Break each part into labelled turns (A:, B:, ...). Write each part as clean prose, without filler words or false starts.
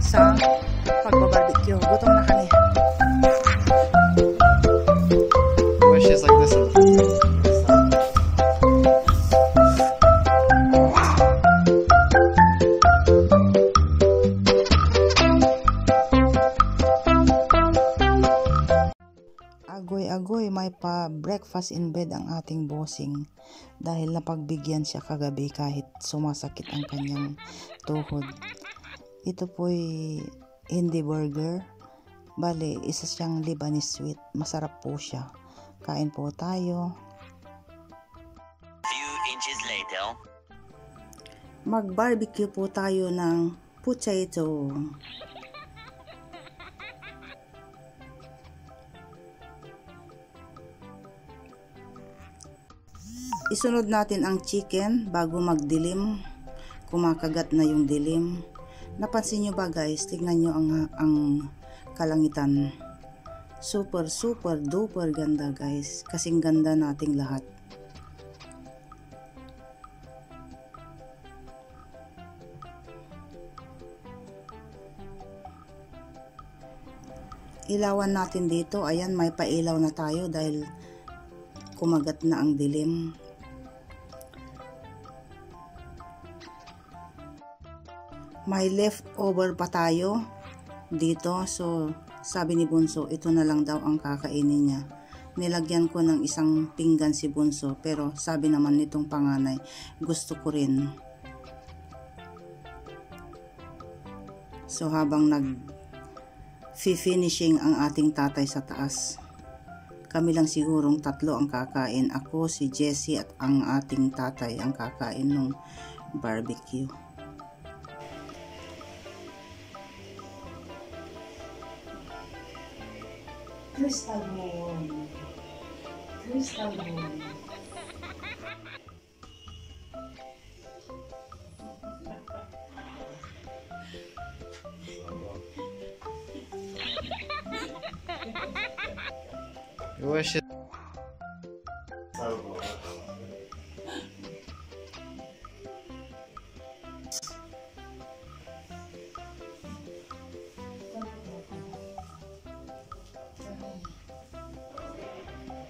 A: sa pagbabarbecue. Gutom na kami.
B: She's like this.
A: Agoy-agoy, may pa-breakfast in bed ang ating bossing dahil napagbigyan siya kagabi kahit sumasakit ang kanyang tuhod. Ito po'y hindi burger. Bale, isa siyang Lebanese sweet. Masarap po siya. Kain po tayo.
C: Few inches later.
A: Mag-barbecue po tayo ng potato. Isunod natin ang chicken bago magdilim. Kumakagat na yung dilim. Napansin nyo ba guys? Tignan nyo ang kalangitan. Super duper ganda guys. Kasing ganda nating lahat. Ilawan natin dito. Ayan, may pailaw na tayo dahil kumagat na ang dilim. May leftover pa tayo dito. So, sabi ni Bunso, ito na lang daw ang kakainin niya. Nilagyan ko ng isang pinggan si Bunso. Pero sabi naman nitong panganay, gusto ko rin. So, habang nag-finishing ang ating tatay sa taas, kami lang sigurong tatlo ang kakain. Ako, si Jessie at ang ating tatay ang kakain ng barbecue. Crystal moon. Crystal moon.
B: You wish it.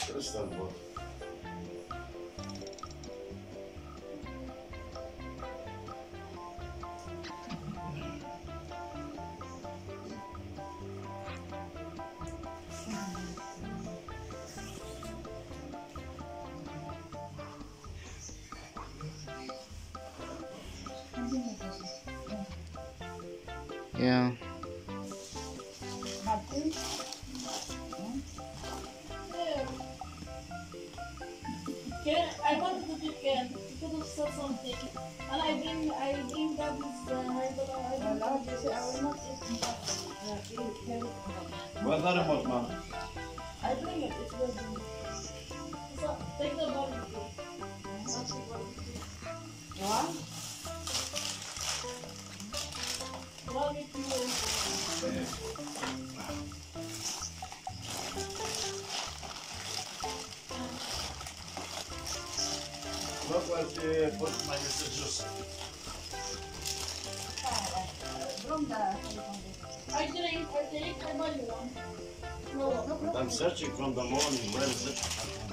D: Crystal moon.
B: Yeah.
E: I wanted to do can because of something, and I bring Gabby's herbal. I will not eat
D: Where's the remote, Mom?
E: I bring it. It's good. So take the barbecue. What? Barbecue.
D: Look what you put my messages.
E: I drink the body one. No.
D: I'm searching from the morning. Where is it?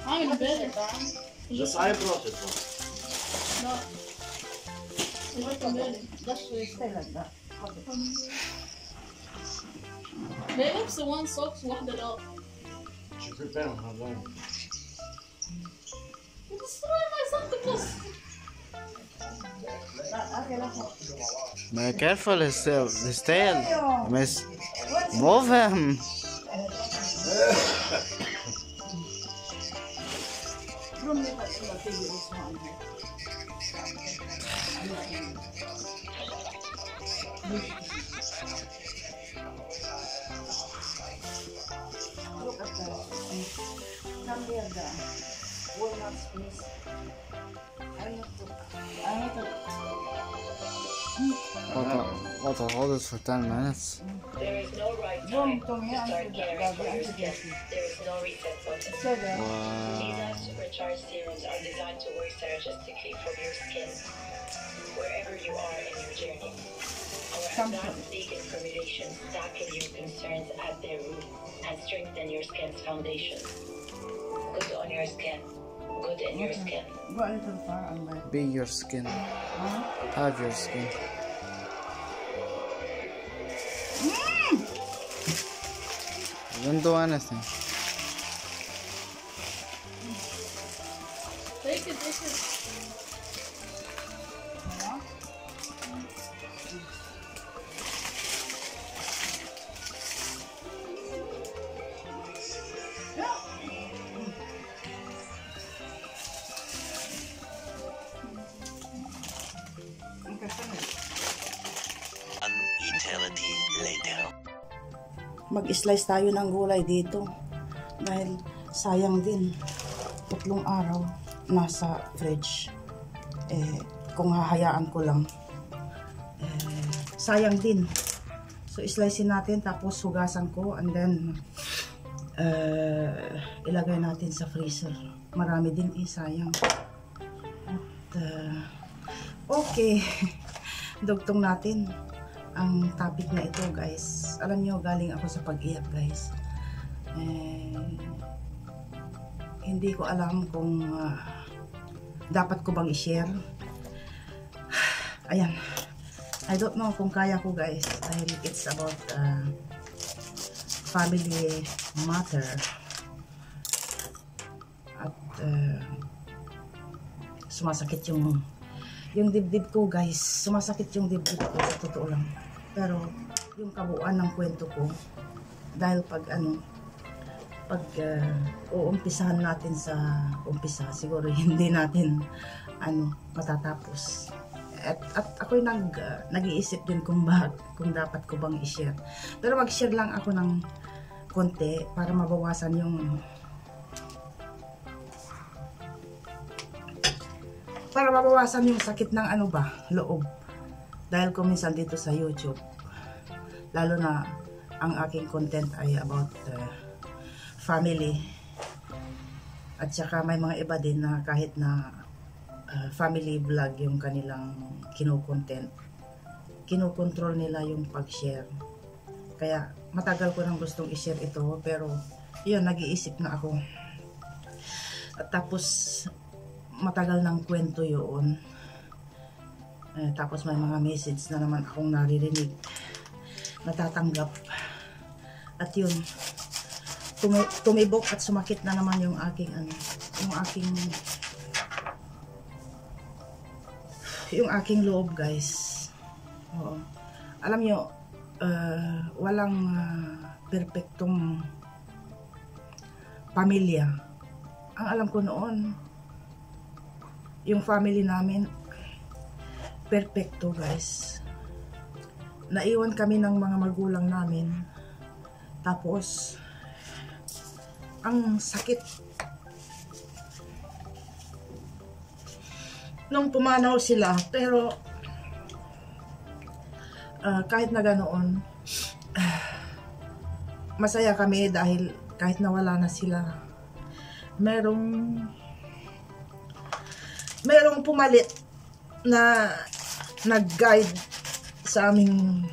E: I'm in bed.
D: Yes, I brought it.
E: No. It's in bed.
A: Just stay like that.
E: They look so one socks one it up.
D: She prepared her line.
E: Destroy my Santa Claus.
B: Be careful, his tail. Miss, move him.
A: Look at that. Come here, the walnuts, please. I need to.
B: Hold this for 10 minutes.
C: There is no right
A: Boom,
C: time
A: to me,
C: to
A: I'm
C: start
A: to
C: carrying
A: Gabby, I'm
C: first
A: to
C: steps.
A: Jessie.
C: There is no reset button.
A: So then,
C: These
B: Wow.
C: supercharged serums are designed to work synergistically for your skin, wherever you are in your journey. Our advanced vegan formulations tackle your concerns at their root and strengthen your skin's foundation. Good on your skin. Good in your skin.
A: Go a little far on my...
B: Be your skin. Have your skin. Don't do anything.
E: Take it, take it.
F: An eternity later.
A: Mag-slice tayo ng gulay dito dahil sayang din 3 araw nasa fridge. Kung hahayaan ko lang sayang din, so slicein natin tapos hugasan ko and then ilagay natin sa freezer. Marami din sayang. At okay, dugtong natin ang topic na ito, guys. Alam nyo, galing ako sa pag-iyak, guys. Hindi ko alam kung dapat ko bang i-share. Ayan. I don't know kung kaya ko, guys. Dahil it's about family matter. At sumasakit yung dibdib ko, guys. Sumasakit yung dibdib ko, sa totoo lang. Pero yung kabuuan ng kwento ko, dahil pag uumpisahan natin sa umpisa, siguro hindi natin matatapos. At ako'y nag-iisip din kung dapat ko bang i-share. Pero mag-share lang ako ng konti para mabawasan yung sakit ng loob. Dahil kung minsan dito sa YouTube, lalo na ang aking content ay about family. At saka may mga iba din na kahit na family vlog yung kanilang kinukontrol nila yung pag-share. Kaya matagal ko nang gustong i-share ito, pero yun, nag-iisip na ako. At tapos matagal ng kwento yun. Tapos may mga message na naman akong naririnig, natatanggap. At yun, tumibok at sumakit na naman yung aking loob, guys. Oo. Alam nyo, walang perpektong pamilya. Ang alam ko noon, yung family namin perpekto, guys. Naiwan kami ng mga magulang namin. Tapos ang sakit nung pumanaw sila, pero kahit na ganoon, masaya kami dahil kahit nawala na sila, merong pumalit na nag-guide sa aming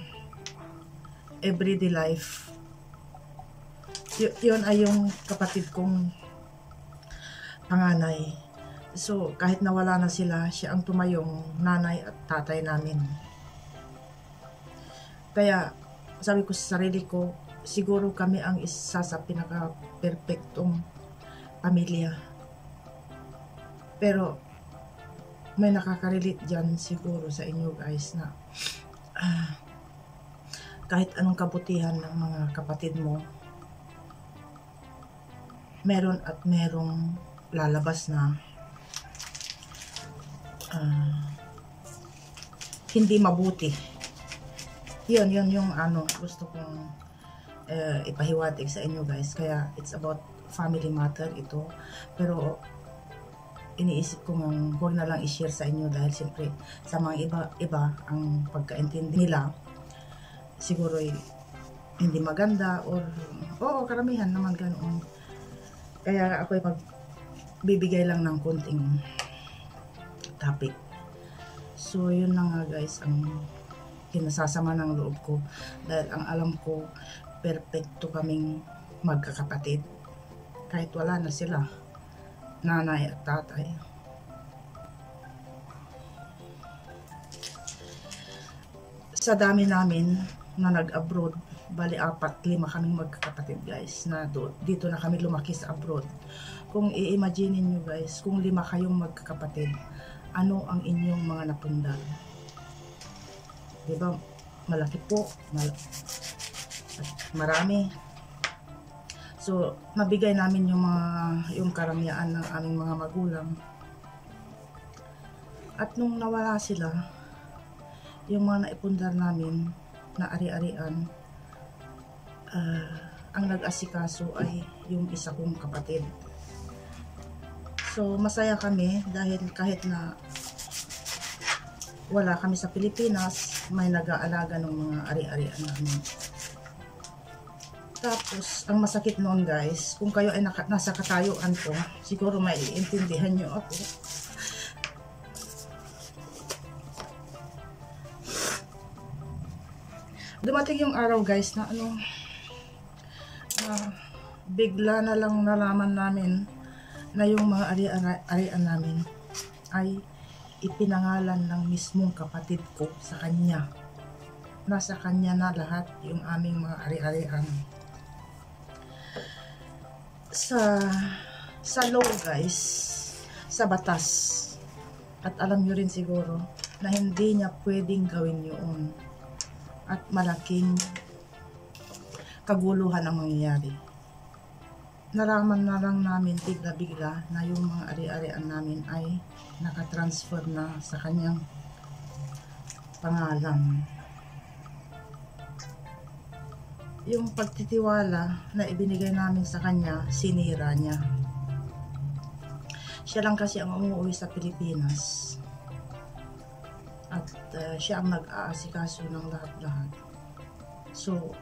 A: everyday life. Yun ay yung kapatid kong panganay. So kahit nawala na sila, siya ang tumayong nanay at tatay namin. Kaya sabi ko sa sarili ko, siguro kami ang isa sa pinaka-perfectong pamilya. Pero may nakaka-relate dyan siguro sa inyo, guys, na kahit anong kabutihan ng mga kapatid mo, meron at merong lalabas na hindi mabuti. Yun yung gusto kong ipahiwatig sa inyo, guys. Kaya it's about family matter ito. Pero iniisip ko huwag na lang i-share sa inyo dahil siyempre sa mga iba ang pagkaintindi nila siguro hindi maganda, or karamihan naman ganoon. Kaya ako magbibigay lang ng konting topic. So yun na nga, guys, ang kinasasama ng loob ko dahil ang alam ko perfecto kaming magkakapatid kahit wala na sila, nanay at tatay. Sa dami namin na nag-abroad, bali 4-5 kaming magkakapatid guys, na dito na kami lumaki sa abroad. Kung i-imagine nyo guys, kung 5 kayong magkakapatid, ano ang inyong mga napundar? Diba? Malaki po. Marami. So, mabigay namin yung karamyaan ng aming mga magulang. At nung nawala sila, yung mga naipundar namin na ari-arian, ang nag-asikaso ay yung isa kong kapatid. So, masaya kami dahil kahit na wala kami sa Pilipinas, may nag-aalaga ng mga ari-arian namin. Tapos, ang masakit noon guys, kung kayo ay nasa katayuan ko, siguro may iintindihan nyo ako. Dumating yung araw guys na bigla na lang nalaman namin na yung mga ari-arian namin ay ipinangalan ng mismong kapatid ko sa kanya. Nasa kanya na lahat yung aming mga ari-arian. Sa law guys, sa batas, at alam nyo rin siguro na hindi niya pwedeng gawin yun at malaking kaguluhan ang mangyayari. Nalaman na lang namin bigla-bigla na yung mga ari-arian namin ay nakatransfer na sa kanyang pangalan. Yung pagtitiwala na ibinigay namin sa kanya, sinira niya. Siya lang kasi ang umuwi sa Pilipinas. At siya ang nag-aasikaso ng lahat-lahat. So,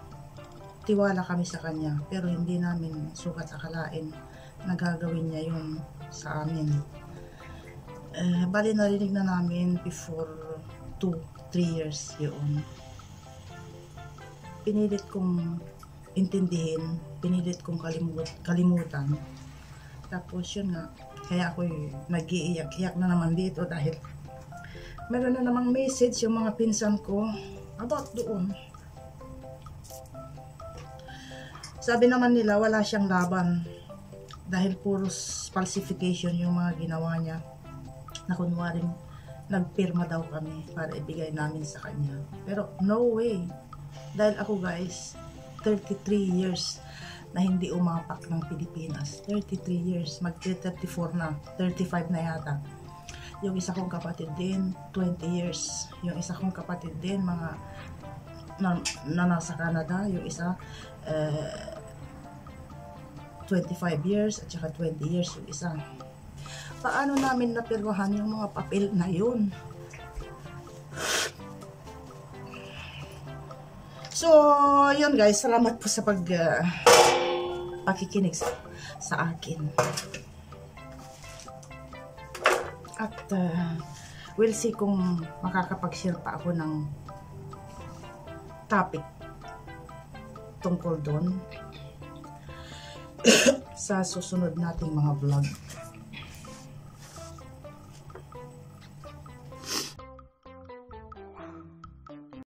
A: tiwala kami sa kanya. Pero hindi namin sukat akalain na gagawin niya yun sa amin. Bali narinig na namin before 2-3 years yun. Pinilit kong intindihin, pinilit kong kalimutan. Tapos yun nga, kaya ako nag-iiyak-iyak na naman dito dahil meron na namang message yung mga pinsan ko about doon. Sabi naman nila wala siyang laban dahil puro falsification yung mga ginawa niya, na kunwaring nagpirma daw kami para ibigay namin sa kanya. Pero no way. Dahil ako guys, 33 years na hindi umapak ng Pilipinas. 33 years, mag-34 na, 35 na yata. Yung isa kong kapatid din, 20 years. Yung isa kong kapatid din, mga na nasa Canada. Yung isa, 25 years at saka 20 years yung isa. Paano namin napirmahan yung mga papel na yun? So, yun guys, salamat po sa pakikinig sa akin. At we'll see kung makakapag-share pa ako ng topic tungkol doon sa susunod nating mga vlog.